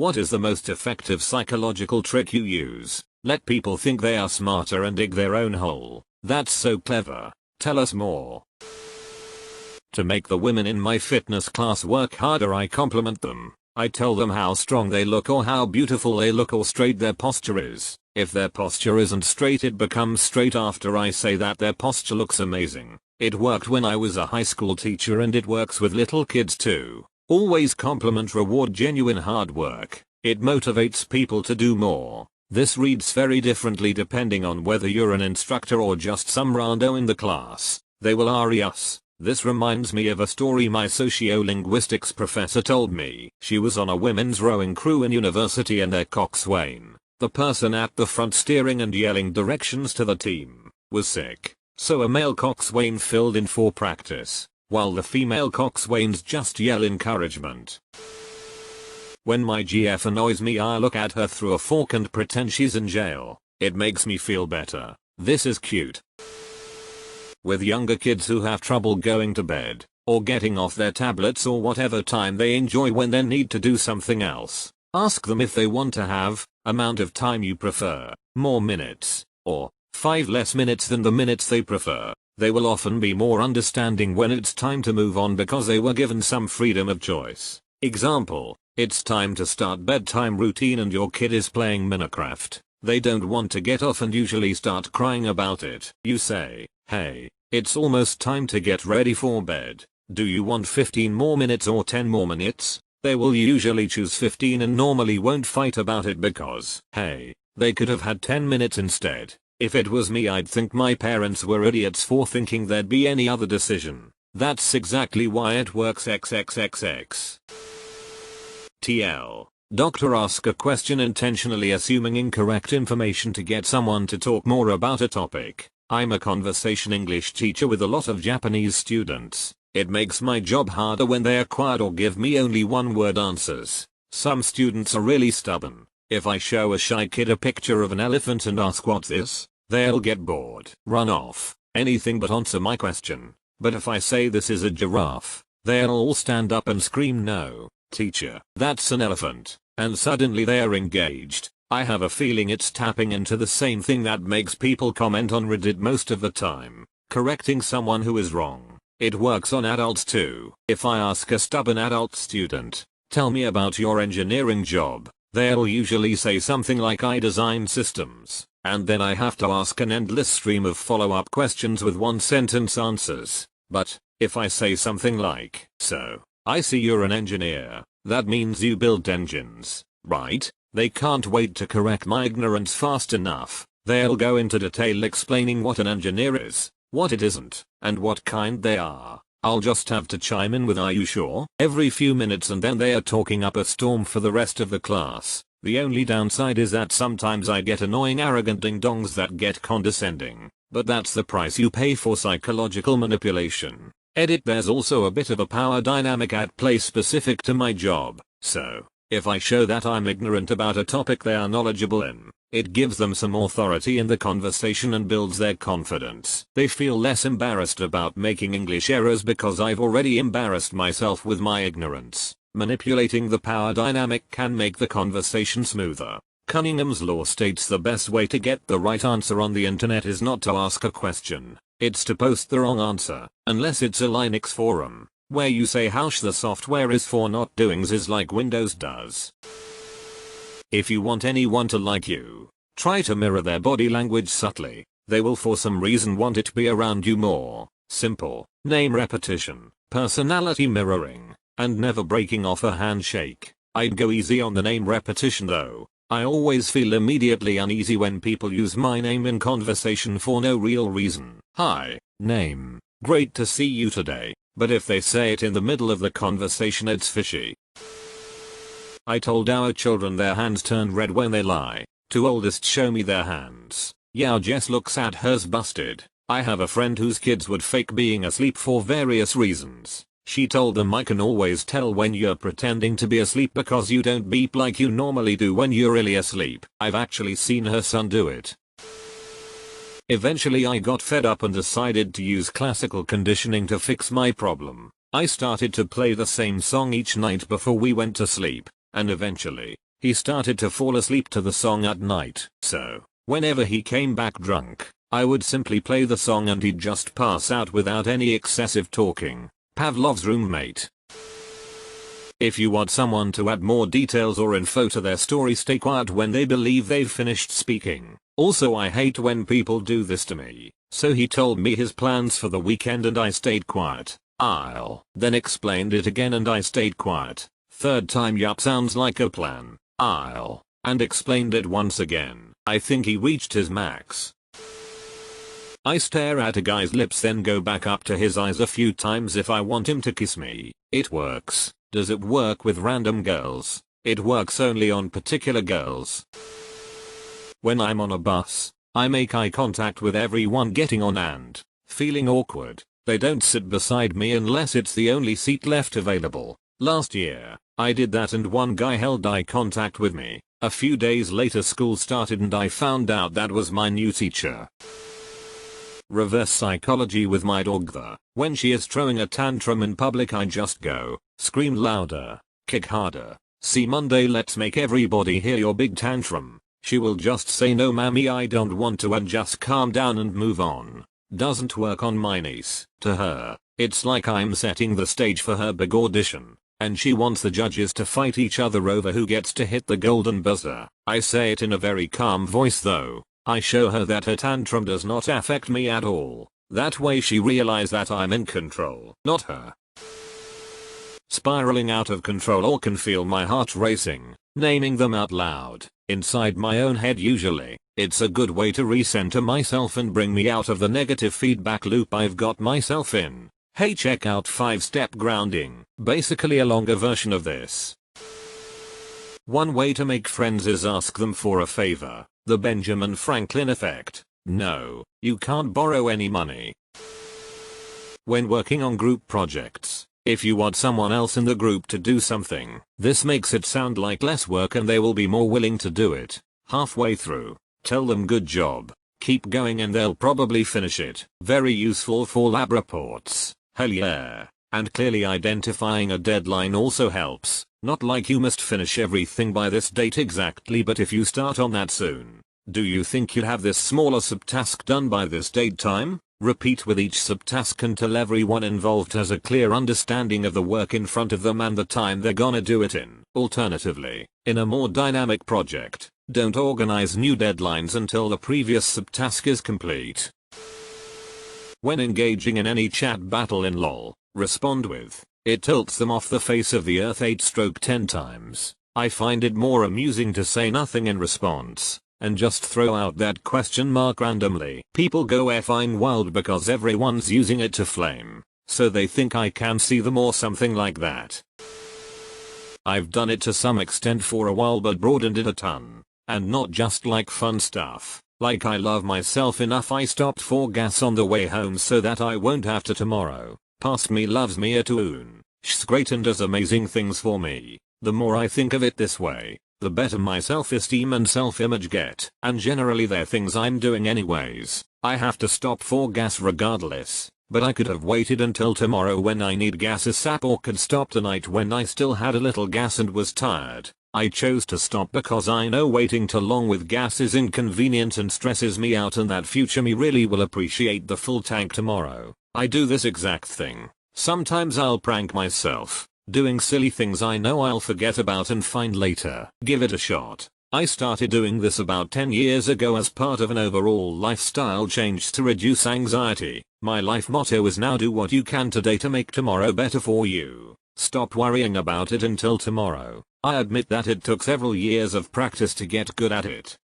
What is the most effective psychological trick you use? Let people think they are smarter and dig their own hole. That's so clever. Tell us more. To make the women in my fitness class work harder, I compliment them. I tell them how strong they look or how beautiful they look or straight their posture is. If their posture isn't straight, it becomes straight after I say that their posture looks amazing. It worked when I was a high school teacher and it works with little kids too. Always compliment, reward genuine hard work. It motivates people to do more. This reads very differently depending on whether you're an instructor or just some rando in the class. They will RE us. This reminds me of a story my sociolinguistics professor told me. She was on a women's rowing crew in university and their coxswain, the person at the front steering and yelling directions to the team, was sick. So a male coxswain filled in for practice, while the female coxswains just yell encouragement. When my GF annoys me, I look at her through a fork and pretend she's in jail. It makes me feel better. This is cute. With younger kids who have trouble going to bed, or getting off their tablets or whatever time they enjoy when they need to do something else, ask them if they want to have amount of time you prefer, more minutes, or 5 less minutes than the minutes they prefer. They will often be more understanding when it's time to move on because they were given some freedom of choice. Example, it's time to start bedtime routine and your kid is playing Minecraft. They don't want to get off and usually start crying about it. You say, hey, it's almost time to get ready for bed. Do you want 15 more minutes or 10 more minutes? They will usually choose 15 and normally won't fight about it because, hey, they could have had 10 minutes instead. If it was me, I'd think my parents were idiots for thinking there'd be any other decision. That's exactly why it works XXXX. TL. Doctor ask a question intentionally assuming incorrect information to get someone to talk more about a topic. I'm a conversation English teacher with a lot of Japanese students. It makes my job harder when they are quiet or give me only one-word answers. Some students are really stubborn. If I show a shy kid a picture of an elephant and ask what's this, they'll get bored, run off, anything but answer my question. But if I say this is a giraffe, they'll all stand up and scream, no, teacher, that's an elephant, and suddenly they are engaged. I have a feeling it's tapping into the same thing that makes people comment on Reddit most of the time, correcting someone who is wrong. It works on adults too. If I ask a stubborn adult student, tell me about your engineering job, they'll usually say something like I design systems, and then I have to ask an endless stream of follow-up questions with one-sentence answers. But, if I say something like, so, I see you're an engineer, that means you build engines, right? They can't wait to correct my ignorance fast enough. They'll go into detail explaining what an engineer is, what it isn't, and what kind they are. I'll just have to chime in with "are you sure?" every few minutes and then they are talking up a storm for the rest of the class. The only downside is that sometimes I get annoying arrogant ding-dongs that get condescending, but that's the price you pay for psychological manipulation. Edit. There's also a bit of a power dynamic at play specific to my job, so if I show that I'm ignorant about a topic they are knowledgeable in, it gives them some authority in the conversation and builds their confidence. They feel less embarrassed about making English errors because I've already embarrassed myself with my ignorance. Manipulating the power dynamic can make the conversation smoother. Cunningham's law states the best way to get the right answer on the internet is not to ask a question, it's to post the wrong answer, unless it's a Linux forum, where you say how the software is for not doings is like Windows does. If you want anyone to like you, try to mirror their body language subtly. They will for some reason want it to be around you more. Simple. Name repetition, personality mirroring, and never breaking off a handshake. I'd go easy on the name repetition though. I always feel immediately uneasy when people use my name in conversation for no real reason. Hi, name. Great to see you today. But if they say it in the middle of the conversation, it's fishy. I told our children their hands turn red when they lie. Two oldest show me their hands. Yeah, Jess looks at hers busted. I have a friend whose kids would fake being asleep for various reasons. She told them I can always tell when you're pretending to be asleep because you don't beep like you normally do when you're really asleep. I've actually seen her son do it. Eventually I got fed up and decided to use classical conditioning to fix my problem. I started to play the same song each night before we went to sleep, and eventually, He started to fall asleep to the song at night. So, whenever he came back drunk, I would simply play the song and he'd just pass out without any excessive talking. Pavlov's roommate. If you want someone to add more details or info to their story, stay quiet when they believe they've finished speaking. Also, I hate when people do this to me. So he told me his plans for the weekend and I stayed quiet. I'll then explained it again and I stayed quiet. Third time, yup, sounds like a plan. I'll and explained it once again. I think he reached his max. I stare at a guy's lips, then go back up to his eyes a few times if I want him to kiss me. It works. Does it work with random girls? It works only on particular girls. When I'm on a bus, I make eye contact with everyone getting on and feeling awkward. They don't sit beside me unless it's the only seat left available. Last year, I did that and one guy held eye contact with me. A few days later school started and I found out that was my new teacher. Reverse psychology with my dog though. When she is throwing a tantrum in public, I just go, scream louder, kick harder. See, Monday, let's make everybody hear your big tantrum. She will just say no mammy, I don't want to, and just calm down and move on. Doesn't work on my niece. To her, it's like I'm setting the stage for her big audition, and she wants the judges to fight each other over who gets to hit the golden buzzer. I say it in a very calm voice though. I show her that her tantrum does not affect me at all. That way she realizes that I'm in control, not her. Spiraling out of control or can feel my heart racing, naming them out loud, inside my own head usually. It's a good way to recenter myself and bring me out of the negative feedback loop I've got myself in. Hey, check out 5-step grounding, basically a longer version of this. One way to make friends is ask them for a favor. The Benjamin Franklin effect. No, you can't borrow any money. When working on group projects, if you want someone else in the group to do something, this makes it sound like less work and they will be more willing to do it. Halfway through, tell them good job, keep going and they'll probably finish it. Very useful for lab reports. Hell yeah. And clearly identifying a deadline also helps. Not like you must finish everything by this date exactly, but if you start on that soon. Do you think you'll have this smaller subtask done by this date time? Repeat with each subtask until everyone involved has a clear understanding of the work in front of them and the time they're gonna do it in. Alternatively, in a more dynamic project, don't organize new deadlines until the previous subtask is complete. When engaging in any chat battle in LoL, respond with, "It tilts them off the face of the earth 8/10 times. I find it more amusing to say nothing in response, and just throw out that question mark randomly. People go effing wild because everyone's using it to flame, so they think I can see them or something like that. I've done it to some extent for a while but broadened it a ton, and not just like fun stuff. Like I love myself enough I stopped for gas on the way home so that I won't have to tomorrow. Past me loves me a tune. She's great and does amazing things for me. The more I think of it this way, the better my self-esteem and self-image get. And generally they're things I'm doing anyways. I have to stop for gas regardless. But I could have waited until tomorrow when I need gas ASAP, or could stop tonight when I still had a little gas and was tired. I chose to stop because I know waiting too long with gas is inconvenient and stresses me out, and that future me really will appreciate the full tank tomorrow. I do this exact thing. Sometimes I'll prank myself, doing silly things I know I'll forget about and find later. Give it a shot. I started doing this about 10 years ago as part of an overall lifestyle change to reduce anxiety. My life motto is now do what you can today to make tomorrow better for you. Stop worrying about it until tomorrow. I admit that it took several years of practice to get good at it.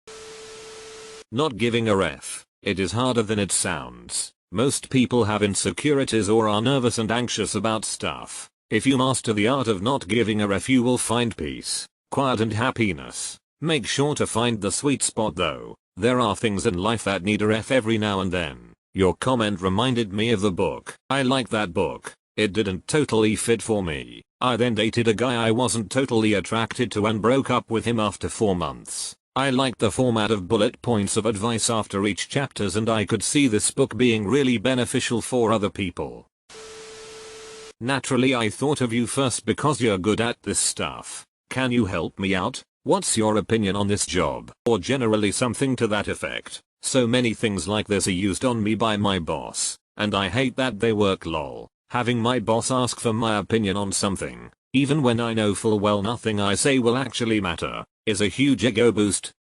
Not giving a ref. It is harder than it sounds. Most people have insecurities or are nervous and anxious about stuff. If you master the art of not giving a ref, you will find peace, quiet and happiness. Make sure to find the sweet spot though. There are things in life that need a ref every now and then. Your comment reminded me of the book. I like that book. It didn't totally fit for me. I then dated a guy I wasn't totally attracted to and broke up with him after 4 months. I liked the format of bullet points of advice after each chapters, and I could see this book being really beneficial for other people. Naturally I thought of you first because you're good at this stuff. Can you help me out? What's your opinion on this job? Or generally something to that effect. So many things like this are used on me by my boss, and I hate that they work lol. Having my boss ask for my opinion on something, even when I know full well nothing I say will actually matter, is a huge ego boost.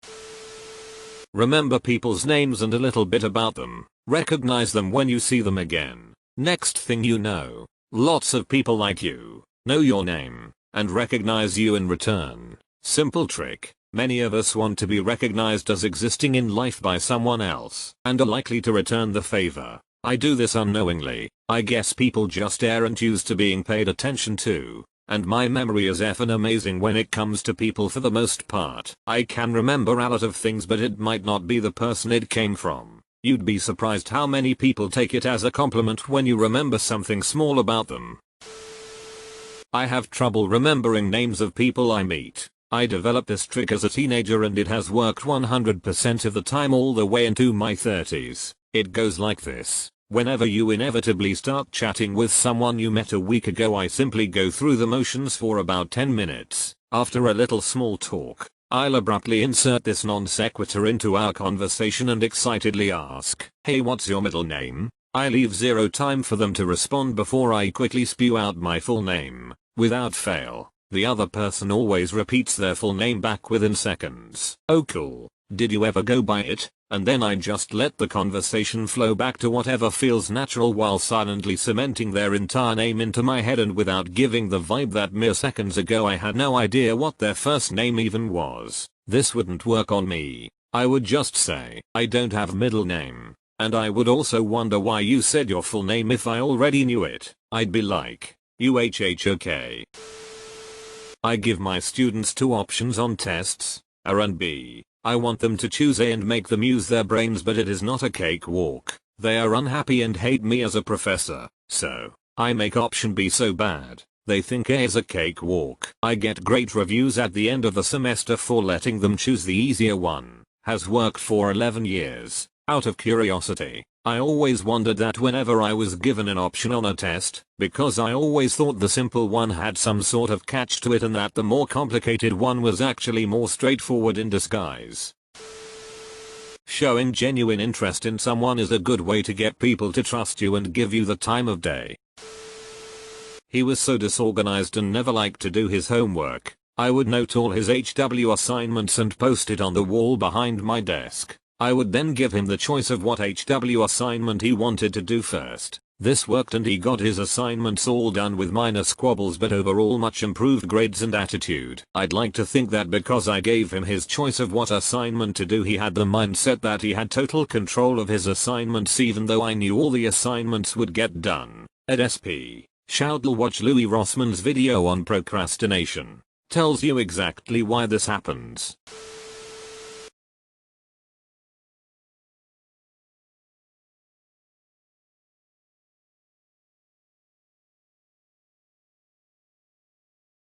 Remember people's names and a little bit about them. Recognize them when you see them again. Next thing you know, lots of people like you know your name and recognize you in return. Simple trick. Many of us want to be recognized as existing in life by someone else and are likely to return the favor. I do this unknowingly. I guess people just aren't used to being paid attention to. And my memory is effing amazing when it comes to people for the most part. I can remember a lot of things but it might not be the person it came from. You'd be surprised how many people take it as a compliment when you remember something small about them. I have trouble remembering names of people I meet. I developed this trick as a teenager and it has worked 100% of the time all the way into my 30s. It goes like this. Whenever you inevitably start chatting with someone you met a week ago, I simply go through the motions for about 10 minutes. After a little small talk, I'll abruptly insert this non sequitur into our conversation and excitedly ask, "Hey, what's your middle name?" I leave zero time for them to respond before I quickly spew out my full name. Without fail, the other person always repeats their full name back within seconds. Oh cool, did you ever go by it? And then I just let the conversation flow back to whatever feels natural while silently cementing their entire name into my head and without giving the vibe that mere seconds ago I had no idea what their first name even was. This wouldn't work on me. I would just say, "I don't have a middle name." And I would also wonder why you said your full name if I already knew it. I'd be like, okay. I give my students two options on tests, A and B. I want them to choose A and make them use their brains, but it is not a cakewalk. They are unhappy and hate me as a professor, so I make option B so bad they think A is a cakewalk. I get great reviews at the end of the semester for letting them choose the easier one. Has worked for 11 years. Out of curiosity, I always wondered that whenever I was given an option on a test, because I always thought the simple one had some sort of catch to it and that the more complicated one was actually more straightforward in disguise. Showing genuine interest in someone is a good way to get people to trust you and give you the time of day. He was so disorganized and never liked to do his homework. I would note all his HW assignments and post it on the wall behind my desk. I would then give him the choice of what HW assignment he wanted to do first. This worked and he got his assignments all done with minor squabbles but overall much improved grades and attitude. I'd like to think that because I gave him his choice of what assignment to do he had the mindset that he had total control of his assignments even though I knew all the assignments would get done. At SP, Shout'll watch Louis Rossman's video on procrastination. Tells you exactly why this happens.